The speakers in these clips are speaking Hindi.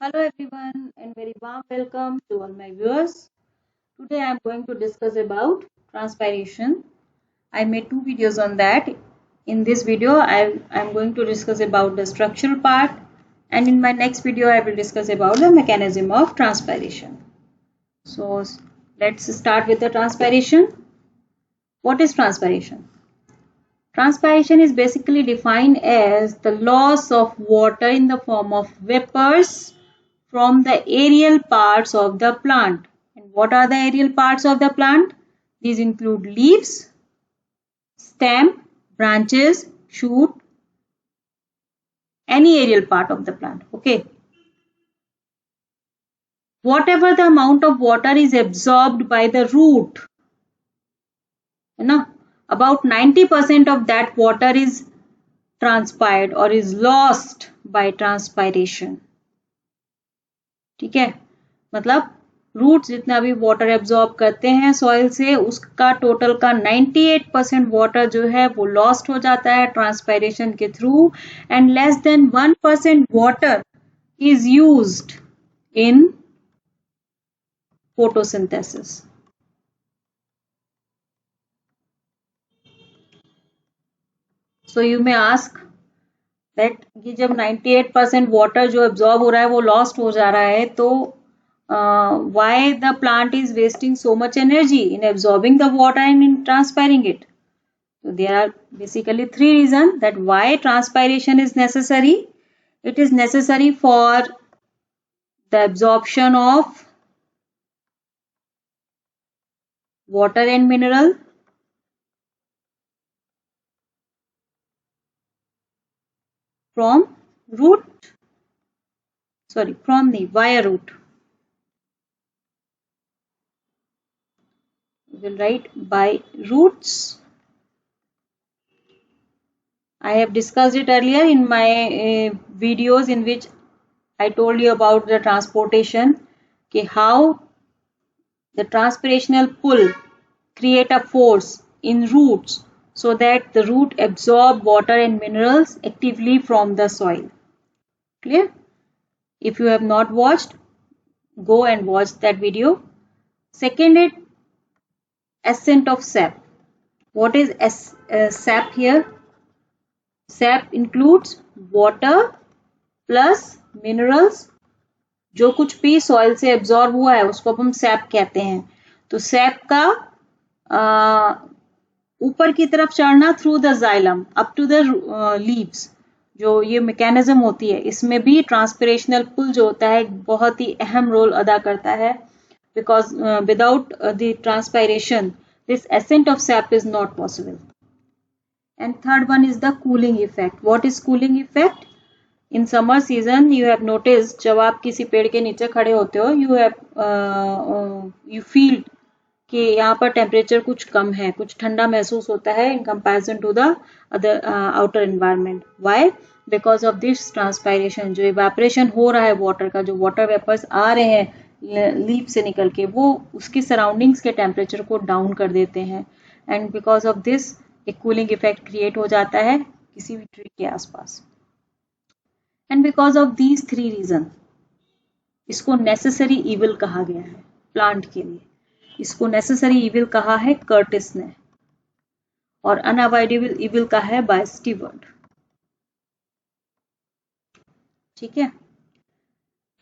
Hello everyone and very warm welcome to all my viewers. Today I am going to discuss about transpiration. I made two videos on that. In this video I am going to discuss about the structural part, and in my next video I will discuss about the mechanism of transpiration. So let's start with the transpiration. What is transpiration? Transpiration is basically defined as the loss of water in the form of vapors from the aerial parts of the plant. And what are the aerial parts of the plant? These include leaves, stem, branches, shoot, any aerial part of the plant. Okay. Whatever the amount of water is absorbed by the root, about 90% of that water is transpired or is lost by transpiration. ठीक है, मतलब रूट्स जितना भी वाटर एब्जॉर्ब करते हैं सॉइल से, उसका टोटल का 98% वाटर जो है वो लॉस्ट हो जाता है ट्रांसपायरेशन के through, and less than 1% water is used in photosynthesis. So you may ask that कि जब 98% वाटर जो एब्जॉर्ब हो रहा है वो लॉस्ट हो जा रहा है, तो why the plant is wasting so much energy in absorbing the water and in transpiring it? So there are basically three reasons that why transpiration is necessary. It is necessary for the absorption of water and mineral, from the wire root. We will write by roots. I have discussed it earlier in my videos in which I told you about the transportation, कि how the transpirational pull create a force in roots so that the root absorb water and minerals actively from the soil. Clear? If you have not watched, go and watch that video. Second is ascent of sap. What is sap here? Sap includes water plus minerals. जो कुछ भी सॉइल से एब्जॉर्ब हुआ है उसको हम सैप कहते हैं. तो सैप का ऊपर की तरफ चढ़ना through the xylem up to the leaves, जो ये मैकेनिज्म होती है, इसमें भी ट्रांसपिरेशनल पुल जो होता है बहुत ही अहम रोल अदा करता है, because without the transpiration this ascent of sap is not possible. And third one is the cooling effect. What is cooling effect? In summer season you have noticed, जब आप किसी पेड़ के नीचे खड़े होते हो, you feel कि यहाँ पर टेम्परेचर कुछ कम है, कुछ ठंडा महसूस होता है in comparison to the other outer environment. Why? Because of this transpiration. जो evaporation हो रहा है वाटर का, जो वाटर वेपर्स आ रहे हैं लीफ से निकल के, वो उसकी सराउंडिंग्स के टेम्परेचर को डाउन कर देते हैं, एंड बिकॉज ऑफ दिस एक कूलिंग इफेक्ट क्रिएट हो जाता है किसी भी ट्री के आसपास. And because of these three reason इसको नेसेसरी इविल कहा गया है प्लांट के लिए. इसको नेसेसरी इविल कहा है कर्टिस ने, और अनअवॉइडेबल इविल कहा है बाय स्टीवर्ट. ठीक है.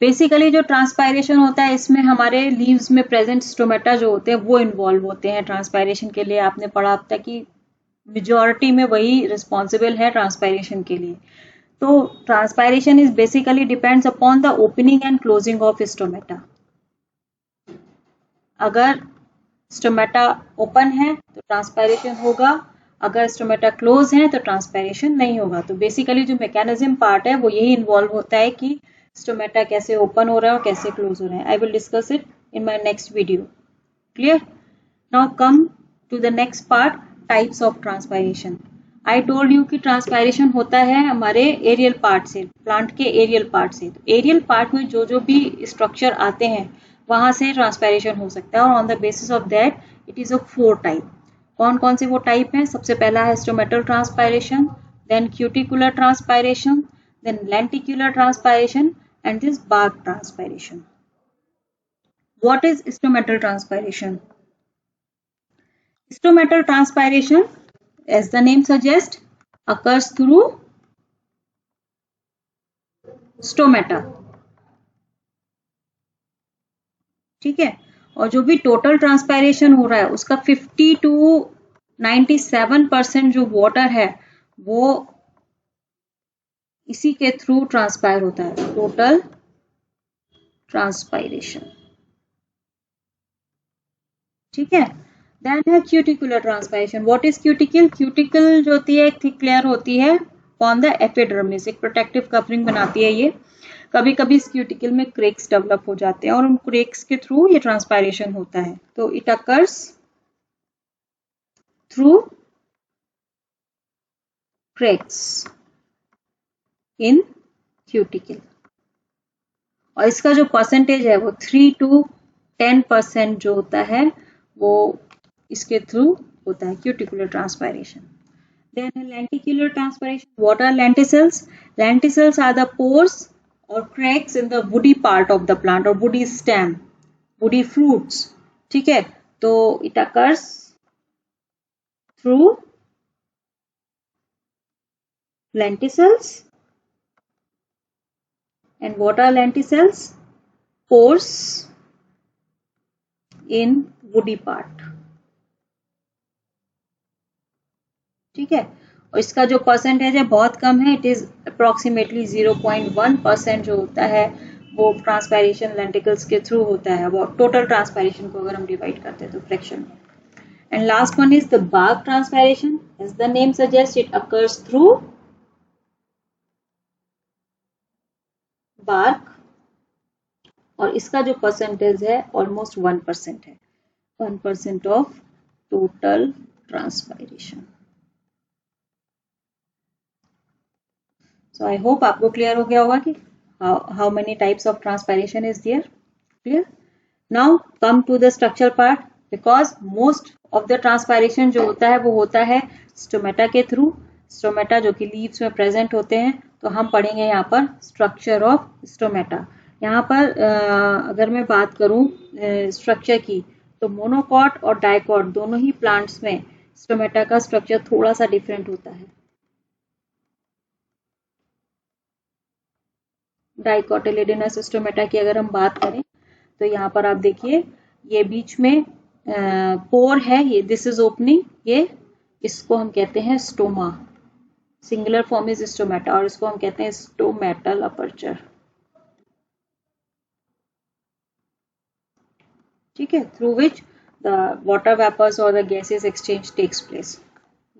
बेसिकली जो ट्रांसपायरेशन होता है इसमें हमारे लीव्स में प्रेजेंट स्टोमेटा जो होते हैं वो इन्वॉल्व होते हैं ट्रांसपायरेशन के लिए. आपने पढ़ा अब तक कि मेजॉरिटी में वही रिस्पॉन्सिबल है ट्रांसपायरेशन के लिए. तो transpiration is basically depends upon the opening and closing of stomata. अगर स्टोमेटा ओपन है तो ट्रांसपायरेशन होगा, अगर स्टोमेटा क्लोज है तो ट्रांसपायरेशन नहीं होगा. तो बेसिकली जो मैकेनिज्म पार्ट है वो यही इन्वॉल्व होता है कि स्टोमेटा कैसे ओपन हो रहा है और कैसे क्लोज हो रहा है. I will discuss it in my next video. Clear? Now come to the next part, types of transpiration. I told you कि ट्रांसपायरेशन होता है हमारे एरियल पार्ट से, प्लांट के एरियल पार्ट से. तो एरियल पार्ट में जो जो भी स्ट्रक्चर आते हैं वहां से ट्रांसपायरेशन हो सकता है, और on the basis of that it is of 4 type. कौन कौन से वो टाइप हैं? सबसे पहला है stomatal transpiration, then cuticular transpiration, then lenticular transpiration, and this bark transpiration. What is stomatal transpiration? Stomatal transpiration, as the name suggests, occurs through stomata. ठीक है, और जो भी टोटल ट्रांसपायरेशन हो रहा है उसका 50 to 97% जो वाटर है वो इसी के थ्रू ट्रांसपायर होता है, टोटल ट्रांसपायरेशन। ठीक है, देन है cuticular transpiration. What is cuticle? Cuticle जो होती है थिक लेयर होती है ऑन द एपिडर्मिस, एक प्रोटेक्टिव कवरिंग बनाती है ये। कभी कभी इस क्यूटिकल में क्रेक्स डेवलप हो जाते हैं और उन क्रेक्स के थ्रू ये ट्रांसपायरेशन होता है। तो it occurs through cracks in cuticle, और इसका जो परसेंटेज है वो 3 to 10% जो होता है वो इसके थ्रू होता है, cuticular transpiration. Then lenticular transpiration. What are lenticels? Lenticels are the pores or cracks in the woody part of the plant or woody stem, woody fruits. ठीक है, तो it occurs through lenticels. And what are lenticels? Pores in woody part. ठीक है, और इसका जो परसेंटेज है बहुत कम है, इट इज अप्रोक्सीमेटली 0.1% जो होता है वो ट्रांसपायरेशन लेंटिकल्स के थ्रू होता है। वो टोटल ट्रांसपायरेशन को अगर हम डिवाइड करते हैं तो फ्रैक्शन में। And last one is the bark transpiration. As the name suggest it occurs through bark, और इसका जो परसेंटेज है ऑलमोस्ट 1% है, 1% of total transpiration. So I hope आपको क्लियर हो गया होगा कि how many types of transpiration is there. Clear? Now come to the structural part, because most of the transpiration जो होता है वो होता है स्टोमेटा के थ्रू। स्टोमेटा जो कि लीव्स में प्रेजेंट होते हैं, तो हम पढ़ेंगे यहाँ पर स्ट्रक्चर ऑफ स्टोमेटा। यहाँ पर अगर मैं बात करूँ स्ट्रक्चर की, तो मोनोकॉट और डाइकॉट दोनों ही प्लांट्स में स्टोमेटा का स्ट्रक्चर थोड़ा सा डिफरेंट होता है। डाइकोटिलेडोनस स्टोमेटा की अगर हम बात करें तो यहाँ पर आप देखिए ये बीच में पोर है, ये दिस इज ओपनिंग, ये इसको हम कहते हैं stoma, singular form is stomata, और इसको हम कहते हैं स्टोमेटल अपर्चर। ठीक है, through which the water vapours और the gases exchange takes place,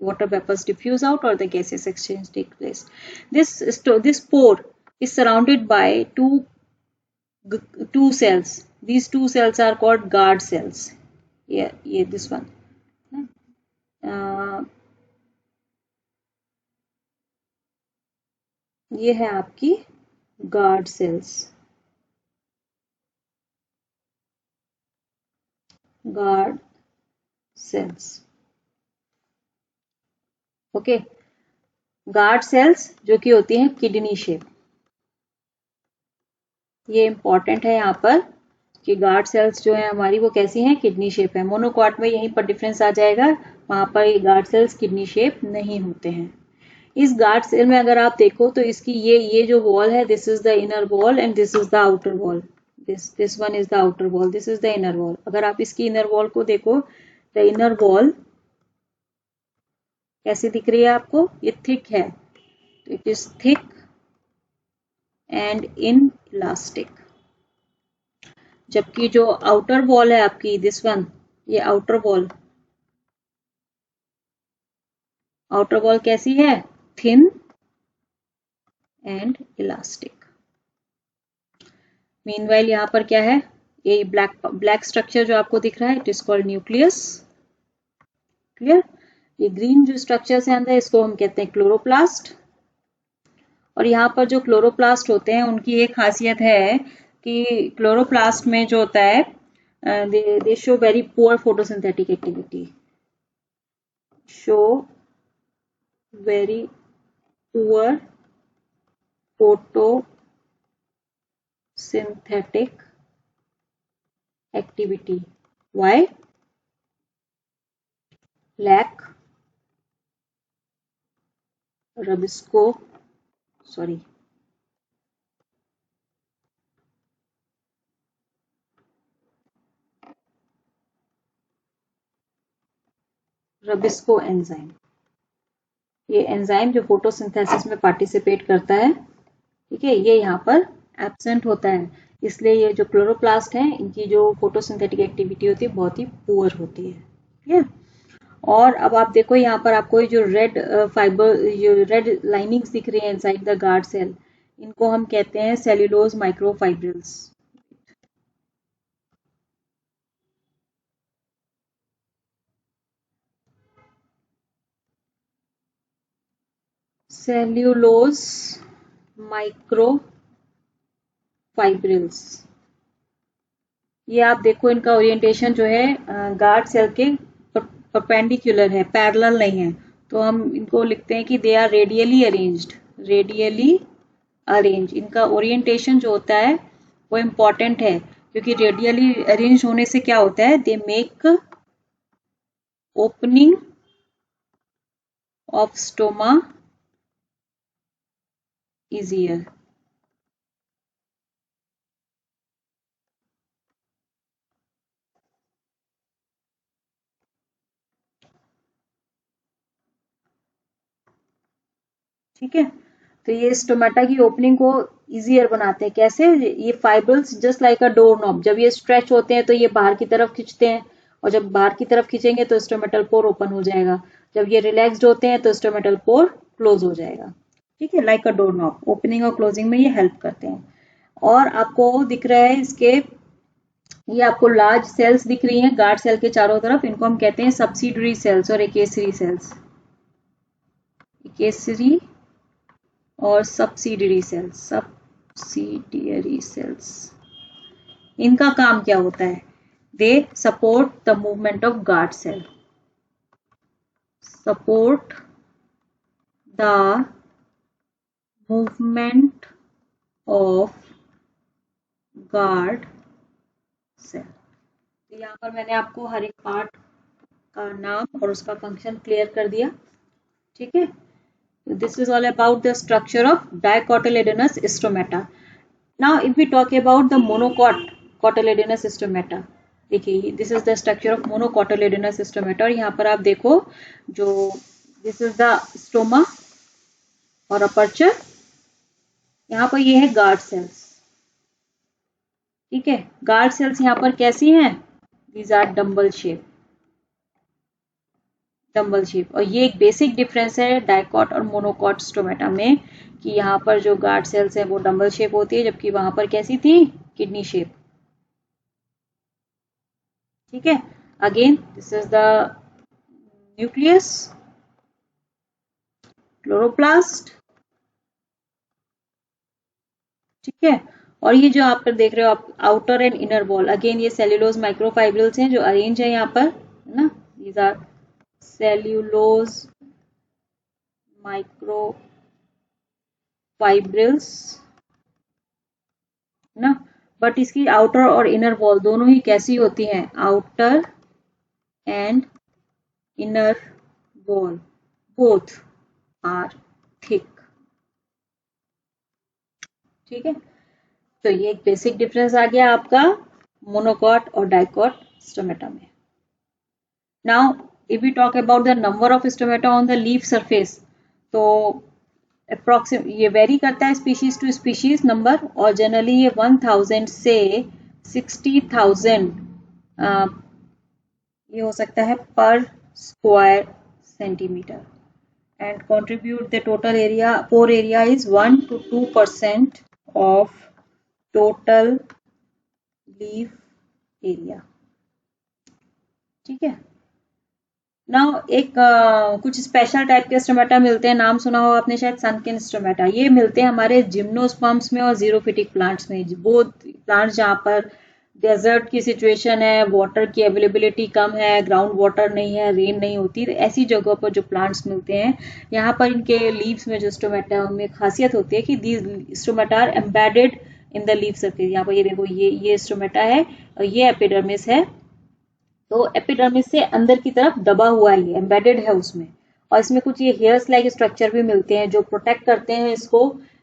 water vapors diffuse out or the gases exchange take place. This pore is surrounded by two cells. These two cells are called guard cells. Yeah, this one. ये है आपकी guard cells. Guard cells. Okay, guard cells जो कि होती हैं किडनी शेप। ये इंपॉर्टेंट है यहाँ पर कि गार्ड सेल्स जो है हमारी वो कैसी हैं, किडनी शेप है। मोनोकॉट में यहीं पर डिफरेंस आ जाएगा, वहां पर ये गार्ड सेल्स किडनी शेप नहीं होते हैं। इस गार्ड सेल में अगर आप देखो तो इसकी ये जो वॉल है, this is the inner wall and this is the outer wall, this one is the outer wall, this is the inner wall. अगर आप इसकी इनर वॉल को देखो, द इनर वॉल कैसी दिख रही है आपको, ये थिक है, तो it is thick and in elastic. जबकि जो आउटर वॉल है आपकी, दिस वन, ये आउटर वॉल कैसी है, थिन एंड इलास्टिक। मीनवाइल यहाँ पर क्या है, ये ब्लैक स्ट्रक्चर जो आपको दिख रहा है, it is called nucleus. Clear? ये ग्रीन जो स्ट्रक्चर्स है अंदर, इसको हम कहते हैं क्लोरोप्लास्ट। और यहाँ पर जो क्लोरोप्लास्ट होते हैं उनकी एक खासियत है कि क्लोरोप्लास्ट में जो होता है, दे show very poor photosynthetic activity, show very poor photosynthetic photosynthetic activity. Why? Lack rubisco enzyme. ये एंजाइम जो फोटोसिंथेसिस में पार्टिसिपेट करता है, ठीक है, ये यहाँ पर एब्सेंट होता है, इसलिए ये जो क्लोरोप्लास्ट हैं इनकी जो फोटोसिंथेटिक एक्टिविटी होती है बहुत ही पुअर होती है। ठीक है, और अब आप देखो यहाँ पर आपको जो रेड फाइबर, जो रेड लाइनिंग्स दिख रही है इनसाइड द गार्ड सेल, इनको हम कहते हैं सेल्यूलोज माइक्रोफाइब्रिल्स। सेल्यूलोज माइक्रोफाइब्रिल्स, ये आप देखो इनका ओरिएंटेशन जो है गार्ड सेल के परपेंडिकुलर है, पैरेलल नहीं है, तो हम इनको लिखते हैं कि दे आर रेडियली अरेंज्ड। इनका ओरिएंटेशन जो होता है वो इम्पॉर्टेंट है, क्योंकि रेडियली अरेंज होने से क्या होता है, they make opening of stoma easier. ठीक है, तो ये स्टोमेटा की ओपनिंग को इजियर बनाते हैं। कैसे? ये फाइब्रल्स जस्ट लाइक अ डोर नॉब, जब ये स्ट्रेच होते हैं तो ये बाहर की तरफ खींचते हैं, और जब बाहर की तरफ खींचेंगे तो स्टोमेटल पोर ओपन हो जाएगा, जब ये रिलैक्स्ड होते हैं तो स्टोमेटल पोर क्लोज हो जाएगा। ठीक है, लाइक अ डोर नॉब, ओपनिंग और क्लोजिंग में ये हेल्प करते हैं। और आपको दिख रहा है इसके, ये आपको लार्ज सेल्स दिख रही हैं गार्ड सेल के चारों तरफ, इनको हम कहते हैं सब्सिडरी सेल्स और एकेसरी सेल्स। एकेसरी और सब्सिडियरी सेल्स, इनका काम क्या होता है? They support the movement of guard cell, support the movement of guard cell. तो यहाँ पर मैंने आपको हर एक पार्ट का नाम और उसका फंक्शन क्लियर कर दिया। ठीक है, this is all about the structure of dicotyledonous stomata. Now if we talk about the monocotyledonous stomata, देखिए this is the structure of monocotyledonous stomata, और यहाँ पर आप देखो जो this is the stoma और aperture, यहाँ पर ये है गार्ड सेल्स। ठीक है, गार्ड सेल्स यहाँ पर कैसी हैं? these are डम्बल शेप, और ये एक बेसिक डिफरेंस है डाइकॉट और मोनोकॉट स्टोमेटा में, कि यहाँ पर जो गार्ड सेल्स है वो डम्बल शेप होती है, जबकि वहां पर कैसी थी? Kidney shape. ठीक है, again this is the nucleus, chloroplast. ठीक है, और ये जो आप देख रहे हो आप outer and inner wall, again ये सेल्यूलोज माइक्रोफाइब्रिल्स हैं जो अरेंज है यहाँ पर, है ना, दीज आर सेल्यूलोज माइक्रोफाइब्रिल्स ना, बट इसकी आउटर और इनर वॉल दोनों ही कैसी होती हैं? Outer and inner wall both are thick. ठीक है, तो ये एक बेसिक डिफरेंस आ गया आपका मोनोकॉट और डाइकॉट स्टोमेटा में। Now if we talk about the number of stomata on the leaf surface, तो अप्रोक्सीमेट ये वेरी करता है स्पीशीज टू स्पीशीज नंबर, और जनरली ये 1000 से 60,000 ये हो सकता है पर square centimetre, and contribute the total area, pore area is 1 to 2% of total leaf area. ठीक है, नाउ एक कुछ स्पेशल टाइप के स्टोमेटा मिलते हैं, नाम सुना हो आपने शायद, सनकिन स्टोमेटा। ये मिलते हैं हमारे जिम्नोस्पर्म्स में और जीरोफिटिक प्लांट्स में, वो प्लांट्स जहाँ पर डेजर्ट की सिचुएशन है, वाटर की अवेलेबिलिटी कम है, ग्राउंड वाटर नहीं है, रेन नहीं होती, तो ऐसी जगहों पर जो प्लांट्स मिलते हैं, यहाँ पर इनके लीव्स में जो स्टोमेटा, उनमें खासियत होती है कि these stomata are embedded in the leaf surface. यहाँ पर ये देखो, ये स्टोमेटा है और ये एपिडर्मिस है। तो एपिडर्मिस से अंदर की तरफ दबा हुआ है, ये एम्बेडेड है उसमें, और इसमें कुछ ये हेयर्स लाइक स्ट्रक्चर भी मिलते हैं जो प्रोटेक्ट करते हैं इसको।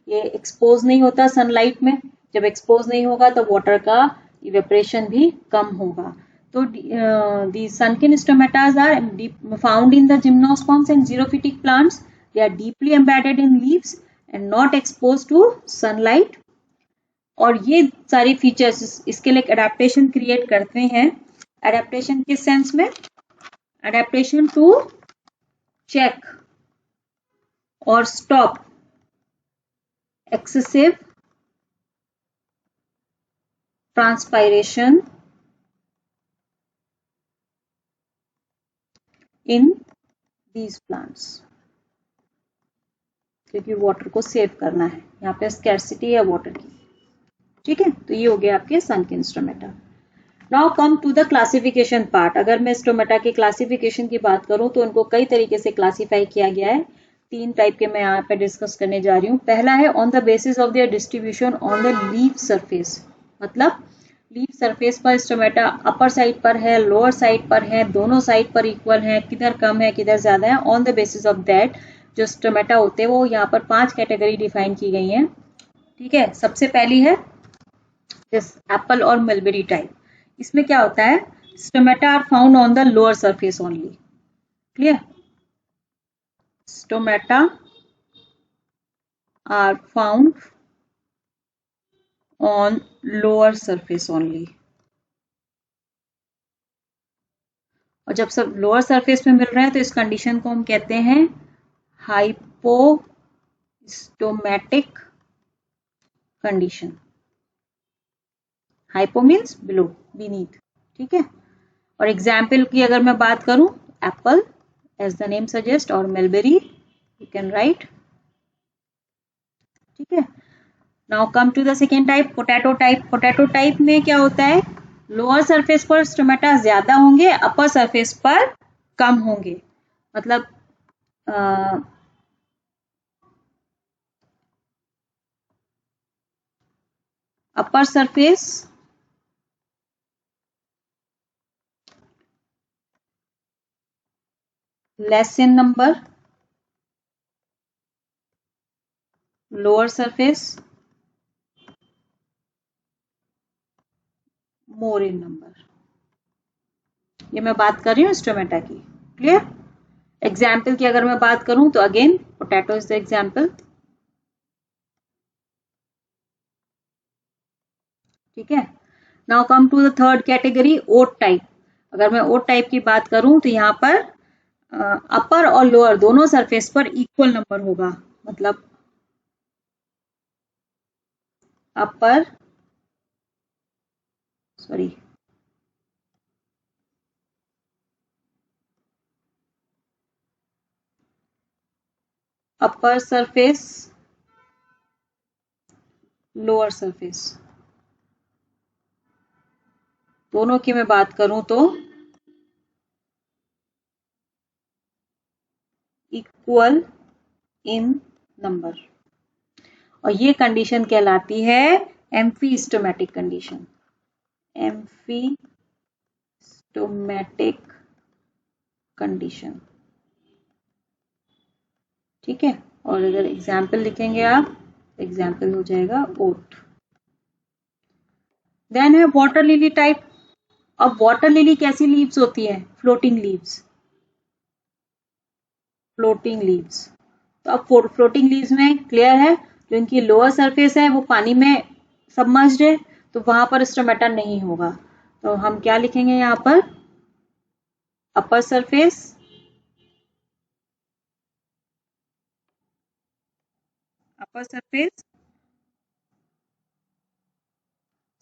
ये एक्सपोज नहीं होता सनलाइट में, जब एक्सपोज नहीं होगा तो वाटर का इवेपोरेशन भी कम होगा। तो the sunken stomatas are found in the gymnosperms and xerophytic plants. They are deeply embedded in leaves and not exposed to sunlight. और ये सारे फीचर्स इसके लिए एडेप्टेशन क्रिएट करते हैं। एडेप्टेशन किस सेंस में? एडेप्टेशन टू चेक और stop excessive transpiration in these plants, क्योंकि वाटर को सेव करना है, यहाँ पे स्कैर्सिटी है वाटर की। ठीक है, तो ये हो गया आपके sunken stomata. Now come to the classification part. अगर मैं स्टोमेटा के क्लासिफिकेशन की बात करूं तो उनको कई तरीके से क्लासिफाई किया गया है। 3 टाइप के मैं यहाँ पे डिस्कस करने जा रही हूँ। पहला है on the basis of their distribution on the leaf surface, मतलब लीफ सरफेस पर स्टोमेटा अपर साइड पर है, लोअर साइड पर है, दोनों साइड पर इक्वल है, किधर कम है किधर ज्यादा है। On the basis of that जो स्टोमेटा होते हैं वो यहाँ पर 5 कैटेगरी डिफाइन की गई हैं। ठीक है, सबसे पहली है एप्पल और मलबेरी टाइप। इसमें क्या होता है, stomata are found on the lower surface only. Clear? Stomata are found on lower surface only. और जब सब लोअर सरफेस में मिल रहे हैं तो इस कंडीशन को हम कहते हैं hypostomatic condition. Hypo means below, beneath. ठीक है, और एग्जाम्पल की अगर मैं बात करूं, apple as the name suggest, और मलबेरी यू कैन राइट। ठीक है, now come to the second type, potato type. Potato type में क्या होता है, लोअर सरफेस पर स्टोमेटा ज्यादा होंगे, अपर सरफेस पर कम होंगे। मतलब upper surface less in number, lower surface more in number। ये मैं बात कर रही हूँ स्टोमेटा की। क्लियर? एग्जाम्पल की अगर मैं बात करूं तो again potato is the example. ठीक है, now come to the third category, oat type. अगर मैं ओट टाइप की बात करूं तो यहाँ पर अपर और लोअर दोनों सरफेस पर इक्वल नंबर होगा। मतलब अपर अपर सरफेस लोअर सरफेस दोनों की मैं बात करूं तो इक्वल इन नंबर, और ये कंडीशन कहलाती है एम्फीस्टोमैटिक कंडीशन। एम्फीस्टोमैटिक कंडीशन। ठीक है, और अगर एग्जाम्पल लिखेंगे आप, एग्जाम्पल हो जाएगा ओट। देन है वाटर लिली टाइप। अब वाटर लिली कैसी लीव्स होती है, फ्लोटिंग लीव्स। फ्लोटिंग लीव्स, तो अब फ्लोटिंग लीव्स में क्लियर है, जो इनकी लोअर सरफेस है वो पानी में सबमर्ज्ड है, तो वहां पर स्टोमेटा नहीं होगा। तो हम क्या लिखेंगे यहाँ पर, अपर सरफेस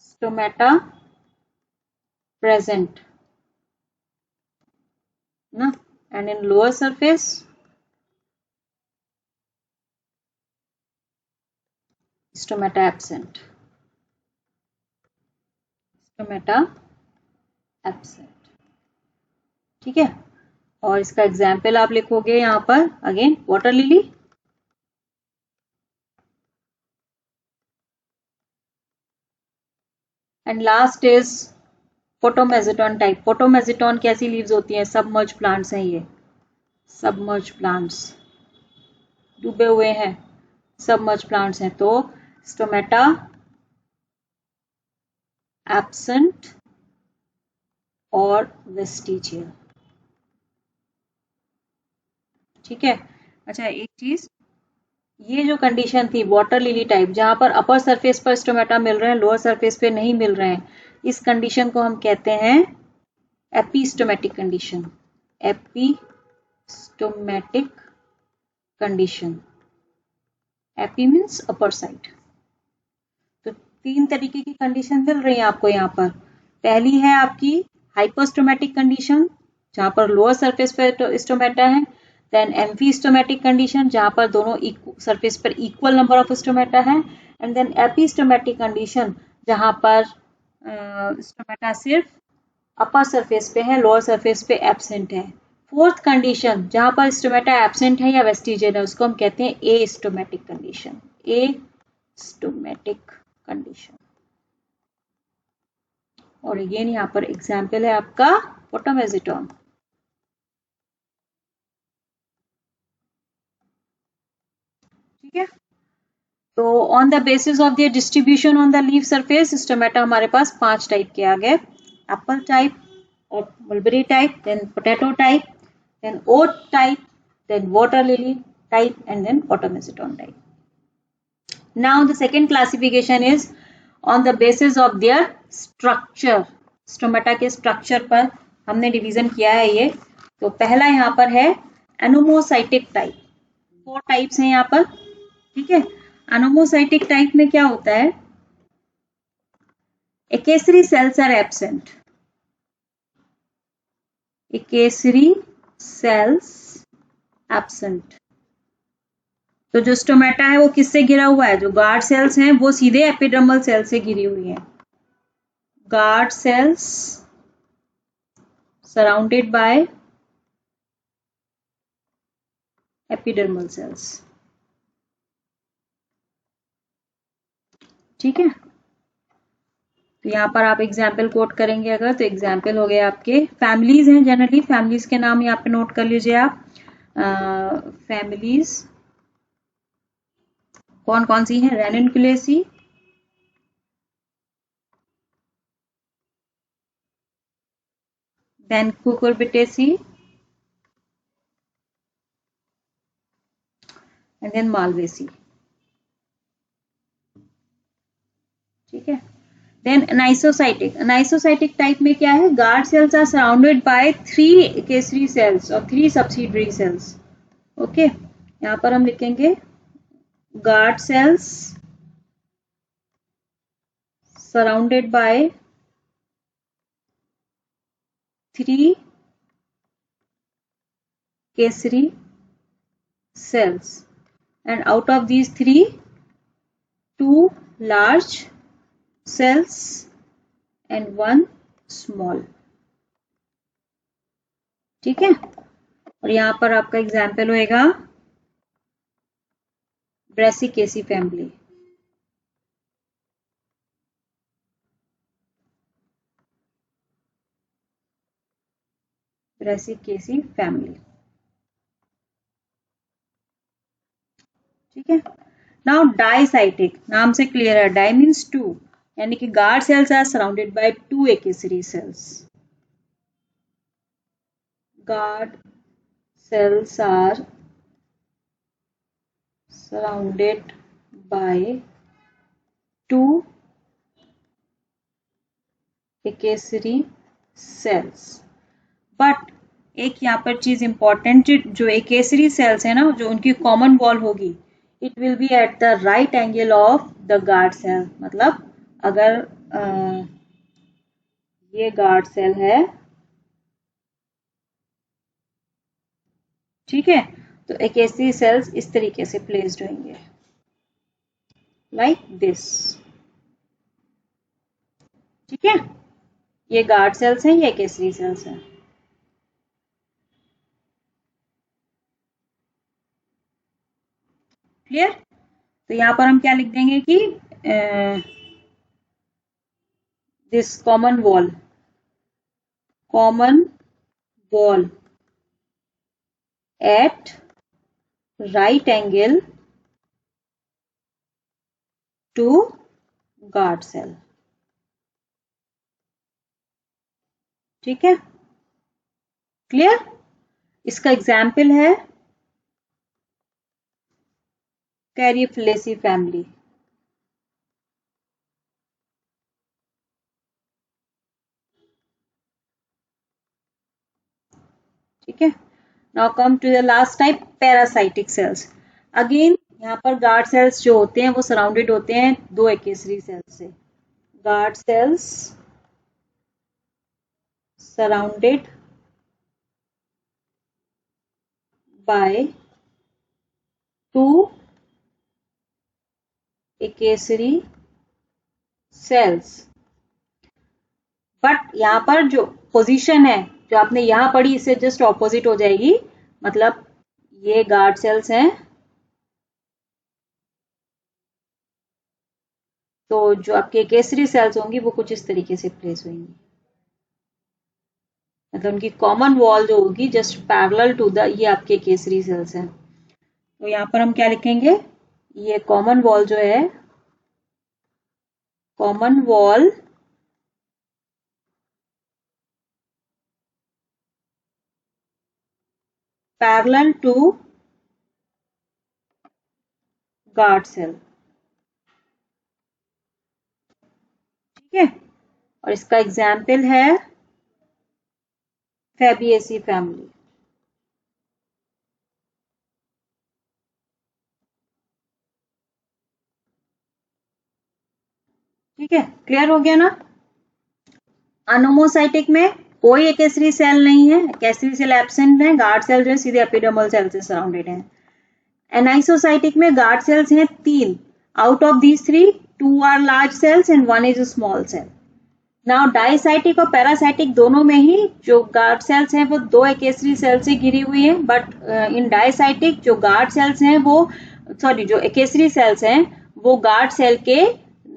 स्टोमेटा प्रेजेंट ना, and in lower surface stomata absent. Stomata absent. ठीक है, और इसका एग्जाम्पल आप लिखोगे यहाँ पर again water lily. And last is Potamogeton type. Potamogeton कैसी लीव्स होती हैं? सबमर्ज प्लांट्स हैं ये, सबमर्ज प्लांट्स, डूबे हुए हैं, सबमर्ज प्लांट्स हैं। तो स्टोमेटा एब्सेंट और वेस्टिजियल। ठीक है। अच्छा एक चीज, ये जो कंडीशन थी वाटर लिली टाइप, जहां पर अपर सरफेस पर स्टोमेटा मिल रहे हैं, लोअर सरफेस पे नहीं मिल रहे हैं, इस कंडीशन को हम कहते हैं epistomatic condition. Epistomatic condition, epi means upper side. तो तीन तरीके की कंडीशन मिल रही है आपको यहाँ पर। पहली है आपकी हाइपोस्टोमेटिक कंडीशन, जहां पर लोअर सरफेस पर स्टोमेटा है। देन एम्फीस्टोमेटिक कंडीशन, जहां पर दोनों सरफेस पर इक्वल नंबर ऑफ स्टोमेटा है। एंड देन एपिस्टोमेटिक कंडीशन, जहां पर स्टोमेटा सिर्फ अपर सरफेस पे है, लोअर सरफेस पे एब्सेंट है। फोर्थ कंडीशन, जहां पर स्टोमेटा एब्सेंट है या वेस्टिजियल है, उसको हम कहते हैं एस्टोमेटिक कंडीशन। Astomatic condition. और अगेन यहाँ पर एग्जाम्पल है आपका फोटोमेजिटॉन। ठीक है। तो on the basis of the distribution on the leaf surface, stomata हमारे पास 5 टाइप के आ गए। एप्पल टाइप और mulberry type, then potato type, then oat type, then water lily type, and then photomeziton type. Now the second classification is on the basis of their structure. Stomata के स्ट्रक्चर पर हमने डिवीजन किया है ये। तो पहला यहाँ पर है एनोमोसाइटिक टाइप। 4 टाइप्स हैं यहाँ पर। ठीक है। एनोमोसाइटिक टाइप में क्या होता है? Accessory cells are absent. Accessory cells absent. तो जो स्टोमेटा है वो किससे घिरा हुआ है? जो गार्ड सेल्स हैं वो सीधे एपिडर्मल सेल से घिरी हुई हैं। Guard cells surrounded bye epidermal cells. ठीक है। तो यहाँ पर आप एग्जाम्पल कोट करेंगे अगर, तो एग्जाम्पल हो गए आपके फैमिलीज हैं, जनरली फैमिलीज के नाम यहाँ पे नोट कर लीजिए आप। फैमिलीज कौन कौन सी हैं? Ranunculaceae, then Cucurbitaceae, and then Malvaceae. ठीक है। Then anisocytic. अनाइसोसाइटिक टाइप में क्या है? Guard cells are surrounded by 3 accessory cells और 3 सब्सिडरी सेल्स। ओके। यहाँ पर हम लिखेंगे guard cells surrounded by 3 accessory cells, and out of these 3, 2 large cells and 1 small। ठीक है। और यहां पर आपका एग्जाम्पल होएगा ब्रेसिकेसी फैमिली। Brassicaceae family. ठीक है। नाउ डाइसाइटिक, नाम से क्लियर है, डाई मीन्स 2, यानी कि guard cells are surrounded by 2 accessory cells. Guard cells are surrounded by 2 accessory cells. But एक यहाँ पर चीज इंपॉर्टेंट, जो एकेसरी सेल्स है ना, जो उनकी कॉमन वॉल होगी, it will be at the right angle of the guard cell. मतलब अगर ये गार्ड सेल है, ठीक है, तो एकेसरी सेल्स इस तरीके से प्लेस्ड होंगे, लाइक दिस। ठीक है। ये गार्ड सेल्स हैं, ये एकेसरी सेल्स हैं। क्लियर। तो यहां पर हम क्या लिख देंगे कि this common wall at right angle to guard cell. ठीक है, क्लियर। इसका एग्जाम्पल है कैरियोफिलेसी फैमिली। ठीक है, now come to the last type, parasitic cells. Again यहाँ पर गार्ड सेल्स जो होते हैं वो सराउंडेड होते हैं दो एकेसरी सेल्स से। Guard cells surrounded by two accessory cells. But यहाँ पर जो पोजीशन है जो आपने यहाँ पढ़ी इससे जस्ट ऑपोजिट हो जाएगी। मतलब ये गार्ड सेल्स हैं, तो जो आपके केसरी सेल्स होंगी वो कुछ इस तरीके से प्लेस होंगी। मतलब उनकी कॉमन वॉल जो होगी जस्ट पैरेलल टू द, ये आपके केसरी सेल्स हैं। तो यहाँ पर हम क्या लिखेंगे, ये कॉमन वॉल जो है, common wall parallel to guard cell. ठीक है, और इसका एग्जाम्पल है फैबिएसी फैमिली। ठीक है, क्लियर हो गया ना। अनोमोसाइटिक में कोई एकेसरी सेल नहीं है, एकेसरी सेल एब्सेंट है, गार्ड सेल जो है सीधे एपिडर्मल सेल से सराउंडेड है। एनाइसोसाइटिक में गार्ड सेल्स हैं 3, out of these 3 2 are large cells and 1 is small cell. Now diacytic और पैरासाइटिक दोनों में ही जो गार्ड सेल्स हैं वो 2 एकेसरी सेल से घिरी हुई है। बट इन डाइसाइटिक जो गार्ड सेल्स हैं वो जो एकेसरी सेल्स हैं वो गार्ड सेल के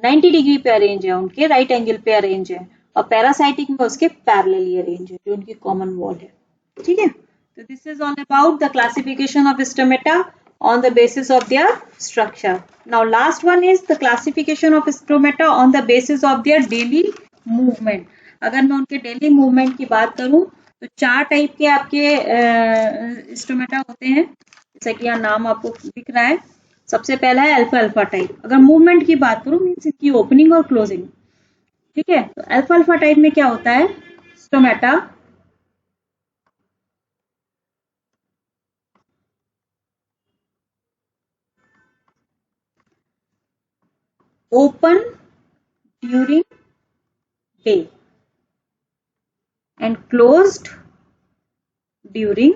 90 डिग्री पे अरेंज है, उनके राइट एंगल पे अरेंज है। और पैरासाइटिक में उसके पैरेलली अरेंज है जो उनकी कॉमन वॉल है। ठीक है, तो this is all about the classification of stomata on the basis of their structure. Now last one is the classification of stomata on the basis of their daily movement. अगर मैं उनके डेली मूवमेंट की बात करूं तो 4 टाइप के आपके स्टोमेटा होते हैं, जैसा कि यहाँ नाम आपको दिख रहा है। सबसे पहला है अल्फा अल्फा टाइप। अगर मूवमेंट की बात करूं मीन्स इसकी ओपनिंग और क्लोजिंग। ठीक है, तो अल्फा अल्फा टाइप में क्या होता है, stomata open during day and closed during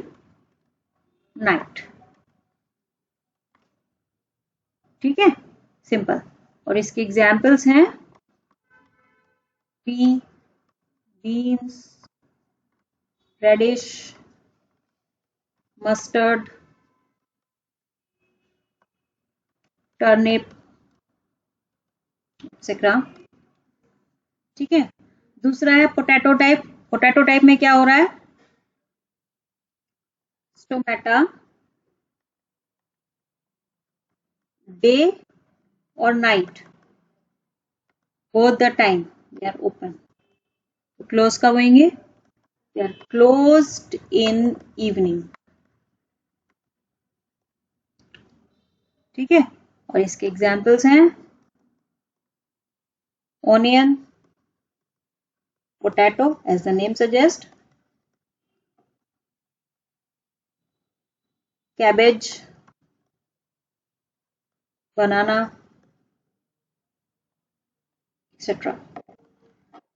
night। ठीक है, सिंपल। और इसके एग्जाम्पल्स हैं pea, beans, radish, mustard, turnip etcetera. ठीक है, दूसरा है पोटैटो टाइप। पोटैटो टाइप में क्या हो रहा है, स्टोमेटा डे और night both the time they are open. Close कब होंगे, they are closed in evening. ठीक है, और इसके एग्जाम्पल्स हैं onion, potato as the name suggest, cabbage, banana etcetera.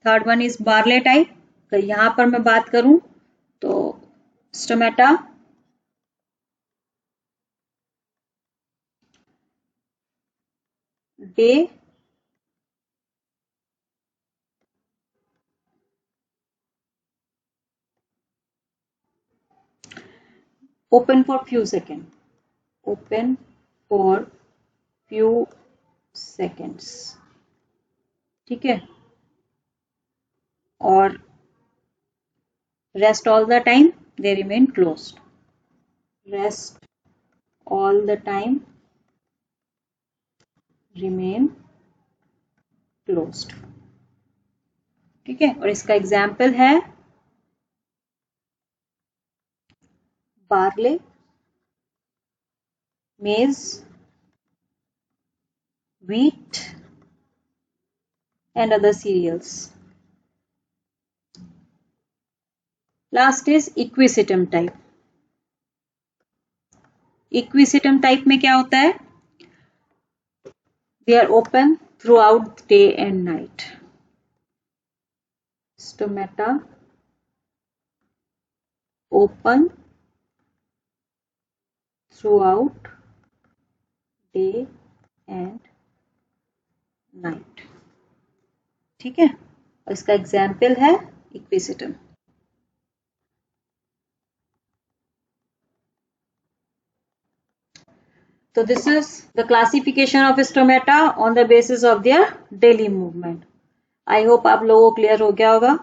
Third one is barley type. अगर यहां पर मैं बात करूं तो stomata day open for few seconds, open for few seconds। ठीक है, or rest all the time, they remain closed. Rest all the time, remain closed. ठीक है, और इसका एग्जाम्पल है barley, maize, wheat and other cereals. Last is equisetum type. Equisetum type में क्या होता है? They are open throughout day and night. Stomata open throughout day and night. ठीक है, और इसका एग्जाम्पल है equisetum. So this is the classification of stomata on the basis of their daily movement. I hope आप लोगों को clear हो गया होगा.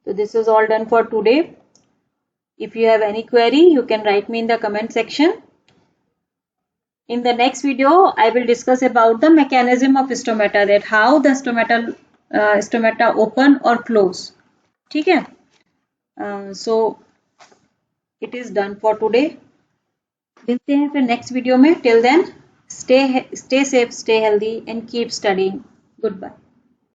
So this is all done for today. If you have any query, you can write me in the comment section. In the next video, I will discuss about the mechanism of stomata, that how the stomata open or close. ठीक है? So it is done for today. मिलते हैं फिर नेक्स्ट वीडियो में. Till then stay safe, stay healthy and keep studying. Goodbye.